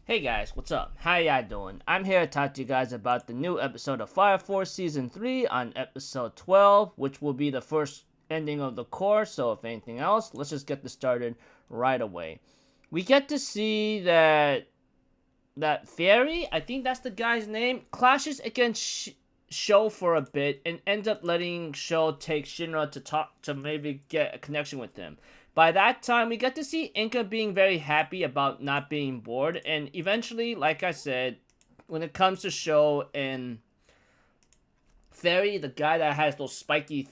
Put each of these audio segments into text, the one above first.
Hey guys, what's up? How y'all doing? I'm here to talk to you guys about the new episode of Fire Force Season 3 on episode 12, which will be the first ending of the course, so if anything else, let's just get this started right away. We get to see that Fairy, I think that's the guy's name, clashes against Sho for a bit and ends up letting Sho take Shinra to talk to maybe get a connection with him. By that time, we get to see Inca being very happy about not being bored, and eventually, like I said, when it comes to Sho and Fairy, the guy that has those spiky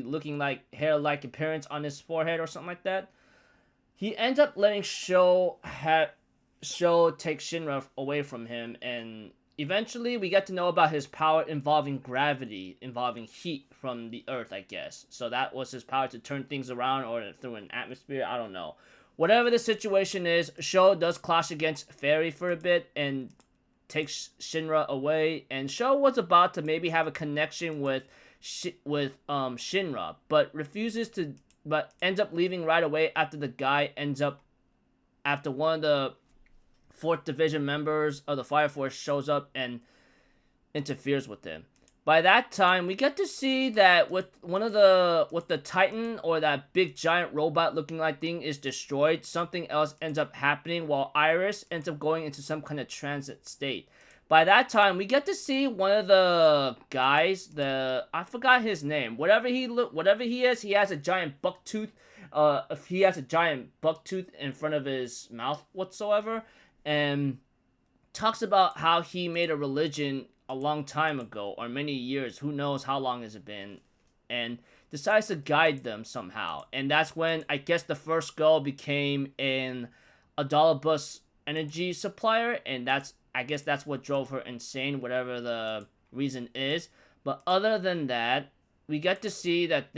looking like hair-like appearance on his forehead or something like that, he ends up letting Sho take Shinra away from him, and eventually we get to know about his power involving gravity, involving heat from the earth, I guess. So that was his power to turn things around or through an atmosphere, I don't know. Whatever the situation is, Sho does clash against Fairy for a bit and takes Shinra away, and Sho was about to maybe have a connection with Shinra, but refuses to, but ends up leaving right away after one of the 4th Division members of the Fire Force shows up and interferes with him. By that time, we get to see that with the Titan, or that big giant robot looking like thing, is destroyed, something else ends up happening while Iris ends up going into some kind of transit state. By that time, we get to see one of the guys, I forgot his name. Whatever he is, he has a giant buck tooth. If he has a giant buck tooth in front of his mouth whatsoever, and talks about how he made a religion a long time ago, or many years, who knows how long has it been, and decides to guide them somehow. And that's when I guess the first goal became a dollar bus energy supplier, and I guess that's what drove her insane, whatever the reason is. But other than that, we get to see that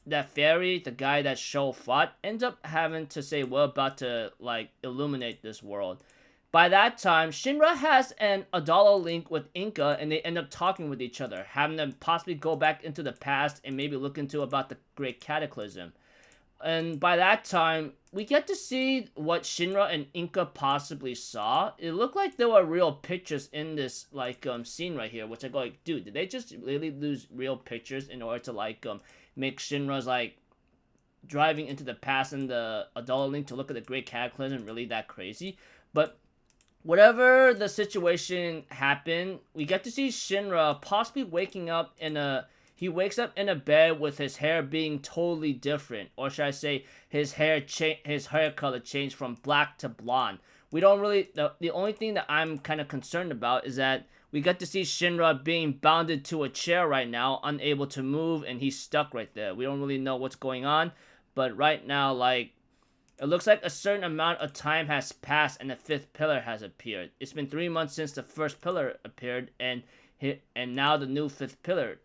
that Fairy, the guy that Sho fought, ends up having to say we're about to illuminate this world. By that time, Shinra has an Adalo link with Inca, and they end up talking with each other, having them possibly go back into the past and maybe look into about the Great Cataclysm. And by that time, we get to see what Shinra and Inca possibly saw. It looked like there were real pictures in this scene right here, which I go like, dude, did they just really lose real pictures in order to make Shinra's driving into the past and the Adalo link to look at the Great Cataclysm really that crazy? But whatever the situation happened, we get to see Shinra possibly waking up he wakes up in a bed with his hair being totally different, or should I say his hair color changed from black to blonde. We don't really, the only thing that I'm kind of concerned about is that we get to see Shinra being bounded to a chair right now, unable to move, and he's stuck right there. We don't really know what's going on, but right now, it looks like a certain amount of time has passed and the 5th pillar has appeared. It's been 3 months since the first pillar appeared, and now the new 5th pillar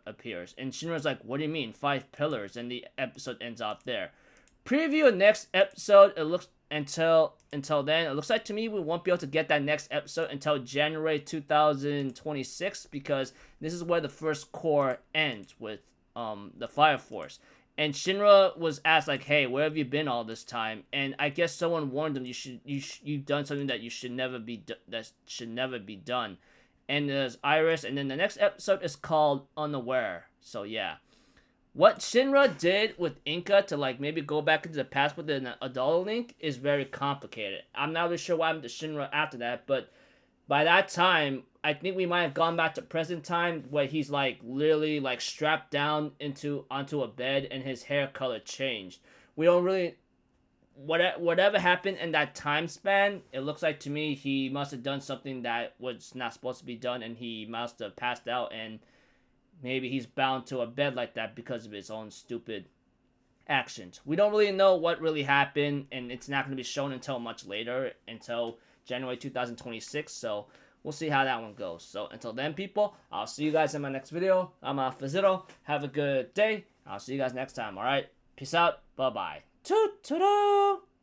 appears. And Shinra's like, what do you mean, 5 pillars? And the episode ends off there. Preview of next episode, it looks until then, it looks like to me we won't be able to get that next episode until January 2026, because this is where the first core ends with the Fire Force. And Shinra was asked hey, where have you been all this time? And I guess someone warned him you've done something that should never be done. And there's Iris, and then the next episode is called Unaware. So yeah, what Shinra did with Inca to maybe go back into the past with an Adalo link is very complicated. I'm not really sure what happened to Shinra after that, but by that time, I think we might have gone back to present time where he's literally strapped down onto a bed and his hair color changed. We don't really, whatever happened in that time span, it looks like to me he must have done something that was not supposed to be done, and he must have passed out, and maybe he's bound to a bed like that because of his own stupid actions. We don't really know what really happened, and it's not going to be shown until much later, until January 2026, so we'll see how that one goes. So until then, people, I'll see you guys in my next video. I'm Fazito. Have a good day. I'll see you guys next time, alright? Peace out. Bye-bye. Toot-toot-oo!